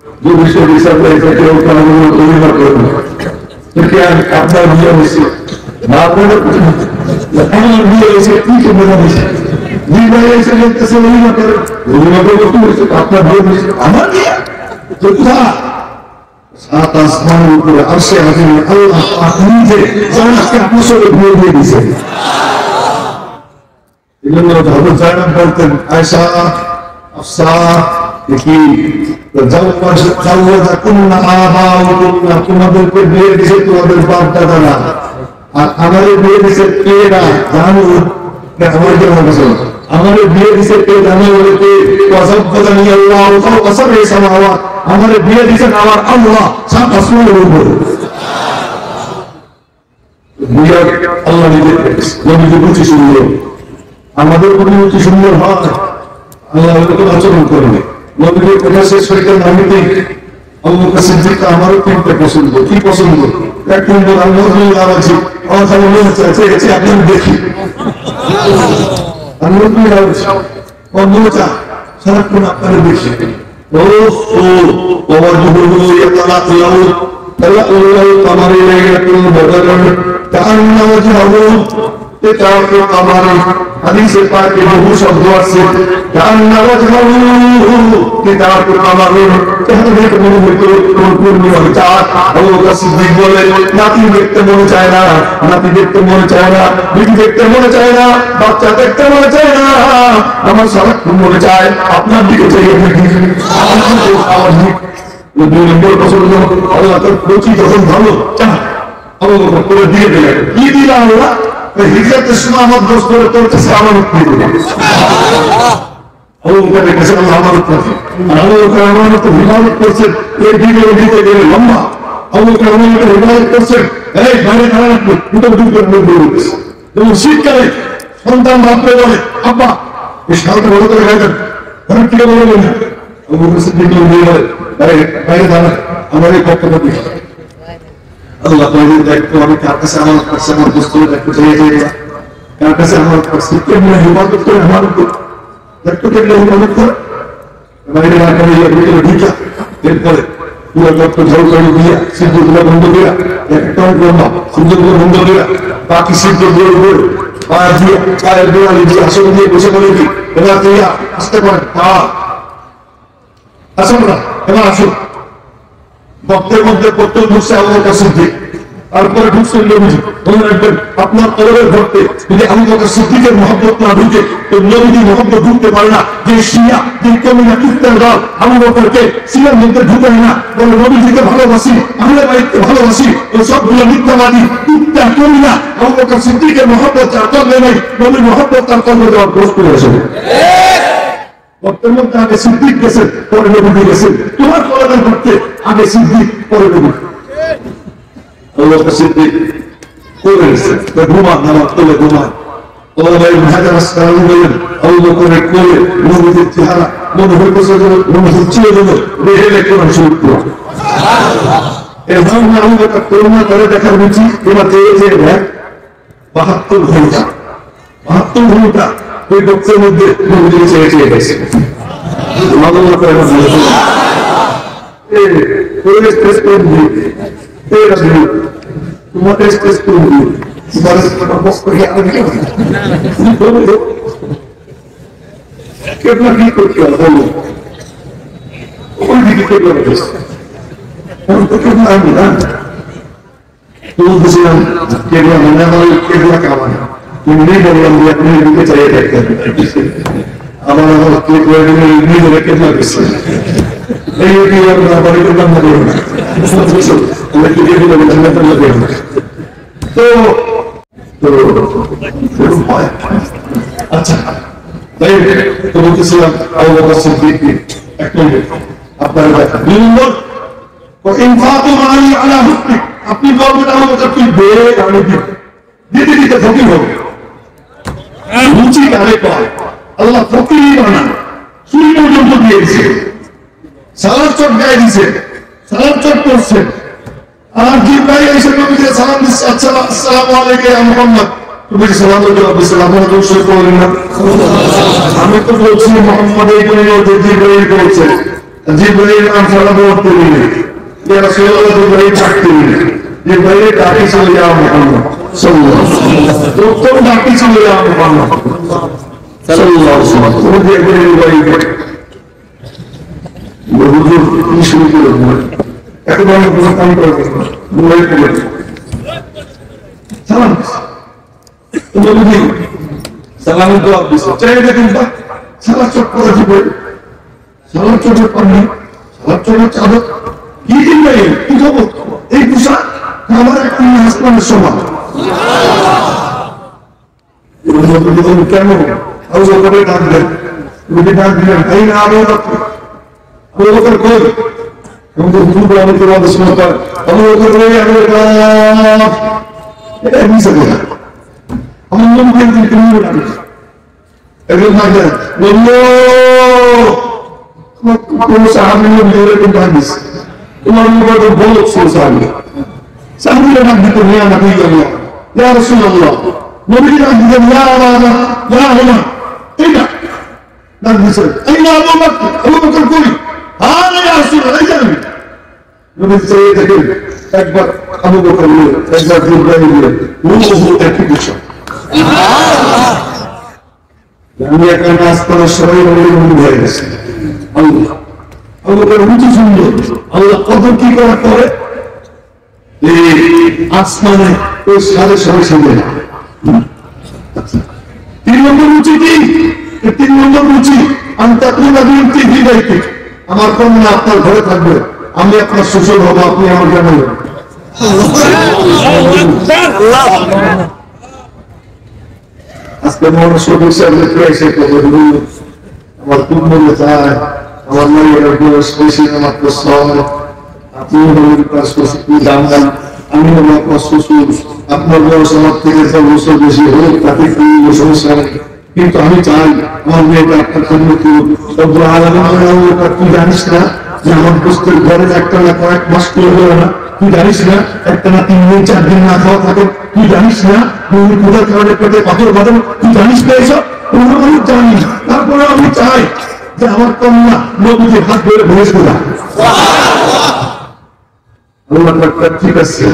যদি সে বিচার পেয়েছে কেউ অভিনয় করবে আপনার বিয়ে হয়েছে না করে আমার বিয়ে হয়েছে কি মনে হয়েছে আপনার বিয়ে হয়েছে আমার বিয়ে সাত আসমানের উপরে আসে আল্লাহ নিজে আপনার সঙ্গে বিয়ে দিয়ে দিয়েছেন। এই জন্য হযরত জায়নাব বলতেন আয়েশা আফসা কি তোমাদেরকে বিয়ে দিয়েছে তোমাদের বাপ দাদারা আর আমাদের বিয়ে দিয়েছে কে না জানো আমাদের বিয়ে দিয়েছে কে জানো বলতে আমাদের বিয়ে দিয়েছেন আমার আল্লাহ সাত আসমানের উপরে আল্লাহ নিজে বুঝি সুন্দর আমাদের অনুমতি সুন্দর হয় আল্লাহ আচরণ করবে নবীর কথা শেষ হয়ে গেল নবীতে আবু বকর সিদ্দিক আমারও তিনটা পছন্দ কি পছন্দ এক নম্বর আল্লাহ আছে আমার খালি মনে চাইছে আপনি দেখি আল্লাহ সারাক্ষণ আপনারা দেখি ও বাবা যুবক আমার হাদিসে পাকে বহু শব্দ আছে নাতি দেখতে মনে চায় না নাতি দেখতে মনে চায় না বিবি দেখতে মনে চায় না বাচ্চা দেখতে মনে চায় না আমার সারাক্ষণ মনে চায় আপনার দিকে চাইয়ে দুই নম্বর পছন্দ আল্লাহ তোর কচি যখন ভালো করে দিয়ে দিলেন কি দিলাম আল্লাহ হিজরতের সময় আমার দোষ করে তোর কাছে আমানত দিয়ে দিলাম আমানত কাছে আমানত রাখি আমানত হিমানত করছেন এই দিকে দিতে গেলে লম্বা আমানত হিমানত করছেন এই বাইরে খারাপ রাখবে দুটো দুই করে বলে দিচ্ছে এবং শীতকালে সন্তান বাপরে বলে আব্বা এই সালটা বড় করে গেছেন ঘরের থেকে বলে বলি আমার কাছে দিকে দিয়ে বলে বাইরে দাঁড়া আমার এই কর্তব্য দিকে আল্লাহ তাআলা দেখতো আমি কার কাছে আমানত করছি আমার দোস্ত দেখতে চাই কার কাছে আমানত করছি কেমন ইবাদত করে আমানত করে দেখতে কেমন ইবাদত করে বাইরে রাখা হইয়া ভিতরে ঢুকা এরপরে পুরো রক্ত ঝল করে দিয়া সিদ্ধগুলো বন্ধ দিয়া একটা লম্বা সিদ্ধগুলো বন্ধ দিয়া বাকি সিদ্ধগুলো উপরে পায়ের দিয়ে পায়ের গোড়ালি দিয়ে আসন দিয়ে বসে পড়ে কি এবার দিয়া আসতে পারেন আসুন না এবার আসুন ভক্তের মধ্যে প্রত্যেক ঢুকছে আল্লাহর কাছে তারপরে ঢুকছে নবীজি মনে রাখবেন আপনার কলবের ভক্তে যদি আবু বকর সিদ্দিকের মহব্বত না ঢুকে তো নবীজি মহব্বত ঢুকতে পারে না যে শিয়া যে কমিনা কিস্তার দল আবু বকরকে শিয়ার মধ্যে ঢুকে না বলে নবীজিকে ভালোবাসি আহলে বাইতকে ভালোবাসি ওই সবগুলো মিথ্যাবাদী মিথ্যা কমিনা আবু বকর সিদ্দিকের মহব্বত তার কলবে নেই নবীর মহব্বত তার কলবে দেওয়ার দোষ করে আসবে ভক্তের মধ্যে আগে সিদ্দিক গেছেন পরে নবী গেছেন তোমার কলবের ভক্তে আগে সিদ্দিক পরে নবী আবু বকর সিদ্দিক করে গেছে ঘুমা নামাজ তোলে ঘুমা ওলাই হাজার আসসালামু বলেন আবু বকরের কোলে নবীর চেহারা মনে হইতেছে যে নবী চিয়ে দিল বেহেলে কোরআন শরীফ পড়া এই ভাবনা আবু বকর করোনা করে দেখার বুঝি এবার এই যে 72 ঘন্টা ওই বক্তের মধ্যে নবীকে চেয়ে চেয়ে গেছে মামলা করে বলেছে এই পরিবেশ টেস্ট করে দিই এই রাজি তোমাদের টেস্ট করে দিই তোমাদের বক্স করে আমি বলবো কেমন কি করতে হবে বলো ওই দিকে কেমন আছে আমি তো কেমন আমি না তুমি বুঝলাম কেমন না বলে কেমন কামান তুমি বললাম যে আপনি দিকে চাইয়ে দেখতেন আমার কি করে নিজে কেমন আছে এই কি আমরা বাড়ি করলাম না বলুন আমরা কি দিয়ে দিলাম জান্নাত আল্লাহ দেন তো আচ্ছা তাই তো বলতেছিলাম আবু বকর সিদ্দিক এক মিনিট আপনারা দেখেন নম্বর তো ইনফাতু মালি আলা হুকমি আপনি বলবেন আবু বকর তুই দে আমি দিতে দিতে ফকির হবে রুচি কারে কয় আল্লাহ ফকিরই বানান সুরি পর্যন্ত দিয়ে দিয়েছে সালাম চট গায়ে দিয়েছে সালাম চট করছে আর জিব্রাইল এসে নবীকে সালাম দিচ্ছে আসসালামু আলাইকা ইয়া মুহাম্মদ তুমি সালাম জবাব সালাম আলাইকুম বলেন না আমি তো বলছি মুহাম্মদ এই বলে যে জিব্রাইল বলছে জিবরাইল নাম ছাড়া বলতে দিলে ইয়া রাসূলুল্লাহ জিবরাইল ডাকতে দিলে জিবরাইল ডাকে চলে যাওয়া মুহাম্মদ সাল্লাল্লাহু আলাইহি ওয়াসাল্লাম তো ডাকে চলে যাওয়া মুহাম্মদ সাল্লাল্লাহু আলাইহি ওয়াসাল্লাম তো জিবরাইল হুজুর কি শুরু করলেন এত বড় কোনো কাম করবেন মোবাইল করে সালাম তুমি বুঝি সালাম তো আপনি চাই দেখুন তা সালাম চট করে দিবে সালাম চটের পানি সালাম চটের চাদর কি দিন ভাই কি খবর এই পোশাক আমার একটা আসমানের সমান কেন আবু বকরের ডাক দেন তুমি ডাক দিলেন এই না আবু বকর আবু বকর কই আমাদের দুটো আমাদের আমাদের শোনা আবু বকর কই আবু বকর এটা মিশে গেল আমার মন দিয়ে তুমি ডাক একজন ডাক দেন বললো কোন সাহাবী মেরে কোন হাদিস তোমার মুখে বলো সাহাবী সাহাবীরা ডাক দিত ইয়া নবী আল্লাহ ইয়া রাসূলুল্লাহ নবী ডাক দিতেন ইয়া আলা ইয়া আলা এইটা ডাক দিছেন এই না আবু বকর কই হ্যাঁ ইয়া রাসূলুল্লাহ এই জানেন নবী চেয়ে দেখেন একবার আবু বকর বলে একবার জিবরাইল বলে মুহু একই বিষয় আমি একটা রাস্তার সবাই মনে হয়ে গেছে আল্লাহ আবু বকর উঁচু সুন্দর আল্লাহ কত কি করা করে এই আসমানে ওই সাড়ে সাড়ে সামনে 3 নম্বর রুচি কি 3 নম্বর রুচি আমার কন্যা আপনার ঘরে থাকবে আমি আপনার শ্বশুর হবো আপনি আমার কেন আজকে মানুষ আমার খুব মনে চায় আমার মেয়ের বয়স বেশি মাত্র 6 আপনি হলেন জানবেন আমি হলো আপনার শ্বশুর আপনার বয়স আমার থেকে 6 বছর বেশি হোক তাতে কোনো সমস্যা নেই কিন্তু আমি চাই আমার মেয়েটা আপনার জন্য তুই জানিস না যে আমার বস্তুর ঘরে একটা না কয়েক মাস করে হলো না তুই জানিস না একটা না 3 দিন 4 দিন না খাওয়া থাকে তুই জানিস না কোথার কারণে পেটে পাথর বাঁধন তুই জানিস না এইসব আমি জানি তারপরে আমি চাই যে আমার কন্যা নবীজির হাত ধরে ভেসে দেওয়া ঠিক আছে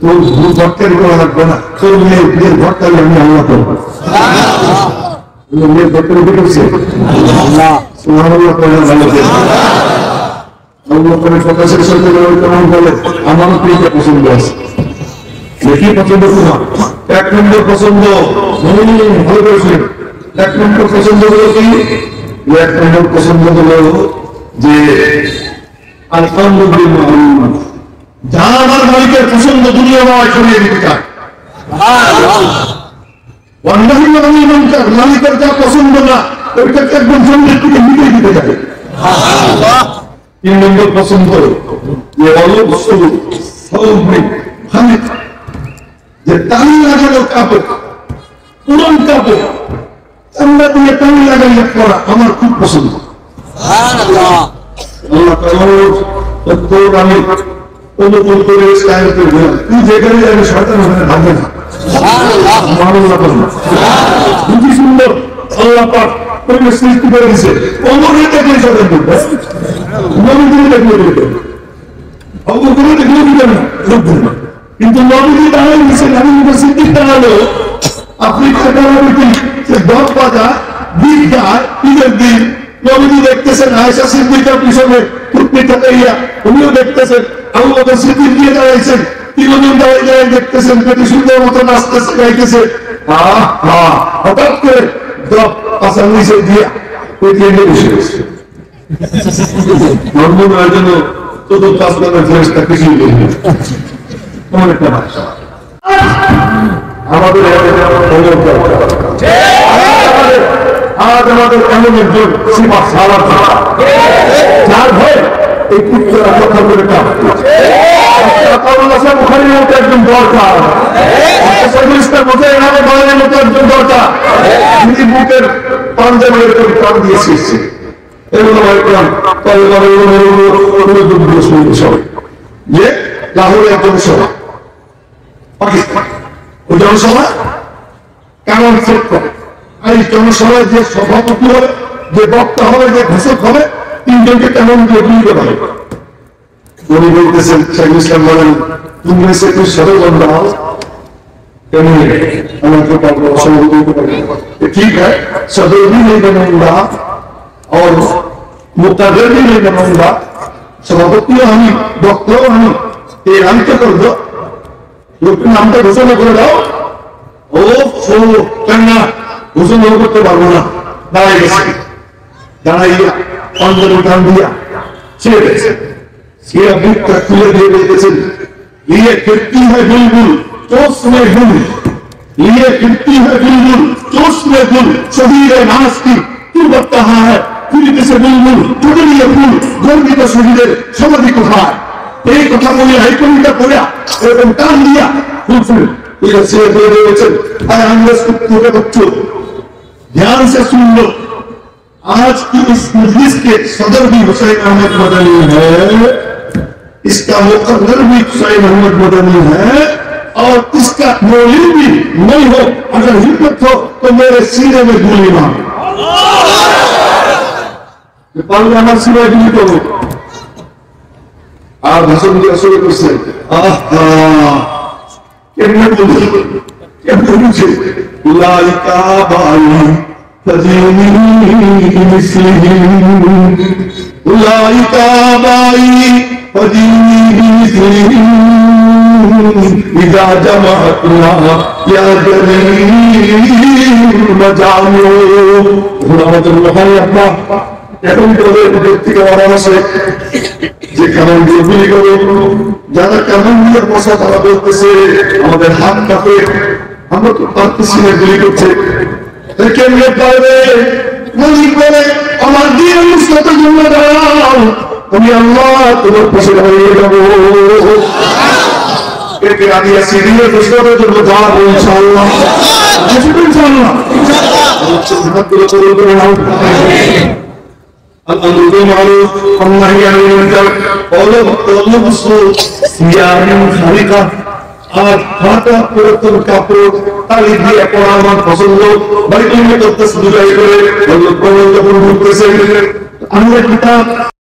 তোর ভটকারি করা লাগবে না তোর মেয়ের ভটকারি আমি আল্লাহ করবো মেয়ের ভটকারি দেখেছে আমার প্রিয়টা পছন্দ আছে দেখি পছন্দ তোমার 1 নম্বর পছন্দ ভালো করেছেন 1 নম্বর পছন্দ হলো কি 1 নম্বর পছন্দ হলো যে আলহামদুলিল্লাহ যা আমার মালিকের পছন্দ দুনিয়া নয় ছড়িয়ে দিতে চায় মালিকের যা পছন্দ না ওইটাকে একদম জমির থেকে মিটিয়ে দিতে চায় 3 নম্বর পছন্দ যে তালি লাগানো কাপড় পুরন কাপড় চামড়া দিয়ে তালি লাগাইলে পড়া আমার খুব পছন্দ আল্লাহ আমি অনুকূল করে তুই যেখানে যাবি শয়তান ওখানে ভাঙবে না খুবই সুন্দর আল্লাহ পাক পরিবেশ সৃষ্টি করে দিচ্ছে অমরে দেখলে শয়তান করবে নবীদের দেখলে দিবে অবকরে দেখলে দিবে না কিন্তু নবীজি দাঁড়ায় দিচ্ছেন আমি সিদ্দিক দাঁড়ালো আফ্রিকার দাঁড়াবে সে দশ বাজা গীত গায় ঈদের দিন নবীজি দেখতেছেন আয়েশা সিদ্দিকার পিছনে উনিও দেখতেছেন আবু বকর সিদ্দিক দিয়ে দাঁড়াইছেন 3 জন দাঁড়িয়ে দেখতেছেন পেটি সুন্দর মতো নাচতেছে গাইতেছে হঠাৎ করে পাশার নিচে দিয়ে পেটিয়ে বসে গেছে ধর্ম নয় জন্য চতুর্থ আসমানের ফেরেশতা কিছুই নেই অনেকটা ভাষা আমাদের আজ আমাদের এমন একজন সিফাত সালাত যার ভয় এই পুত্ররা কথা বলে একজন দরকার একজন দরকার তিনি বুকের পাঞ্জাবের প্রাণ দিয়ে এসেছে এগুলো যে লাহোরে একজন সভা পাকিস্তান ওই জনসভা কেমন এই জনসভায় যে সভাপতি হবে যে বক্তা হবে যে ঘোষক হবে 3 তিনজনকে কেমন গুলি করা হয়? উনি বলতেছেন, শেখ ইসলাম বলেন, তুমি से कुछ सरल अंदाज আমাকে পাবো সভাপতি ठीक है, सदर भी नहीं बनाऊंगा और मुक्तादर भी नहीं बनाऊंगा, सभापति আমি ডক্টর আমি এই নামটা করে দাও, লোকের নামটা ঘোষণা করে দাও। ও কেন না ঘোষণা করতে পারবো না, দাঁড়াই গেছে, দাঁড়াইয়া অন্দর উঠান দিয়া ছেড়ে গেছে। সে মুখটা খুলে দিয়ে রেখেছেন, ये गिरती है बुलबुल चोस में गुल, ये गिरती है बुलबुल चोस में गुल, शहीद नाश की तू बता है फिर से बुलबुल टुकड़िए फूल, गर्वित शहीদের সমাধি কোথায়? এই কথা বলে হাইকোর্টটা পড়া এরকম টান দিয়া ফুলফুল ये से दे रहे हैं। अंग्रेज पूरे बच्चों ध्यान से सुन लो, आज की इस मजलिस के सदर भी हुसैन अहमद मदनी है, इसका मुकद्दर भी हुसैन अहमद मदनी है, और इसका मौलवी भी नहीं हो, अगर हिम्मत हो तो मेरे सीने में गोली मार। पालने हमारे सीने गोली करो। आप हसन दिया शुरू कर से उलाइका बाई फजीनी मिस्लिम, उलाइका बाई फजीनी मिस्लिम, इजा जमाअतना या जलील मजानो। আমাদের আব্বা এখন তোদের ব্যক্তিগত পরামর্শ যে কেমন দিয়ে গুলি করো, যারা কেমন দিয়ে বসা তারা বলতেছে আমাদের হাত কাঁপে, আমরা তো পারতেছি না, গুলি করছে। কেমনে পারবে গুলি করে আমার দিন মুসলমানের জন্য দাঁড়াও, আমি আল্লাহ তোমার পাশে দাঁড়িয়ে যাবো। একে আমি সিরিয়াস মুসলমানের জন্য দাঁড়াবো ইনশাআল্লাহ, ইনশাআল্লাহ। হাতগুলো করে নাও। الأمر بالمعروف والنهي عن المنكر قول الصوت ثياب خارقة, আর হাতা পুরাতন কাপড় তালি দিয়ে পরা আমার পছন্দ। বাইতুল মুকাদ্দাস বুঝাই করে আল্লাহ যখন বলতেছেন আমরা কিতাব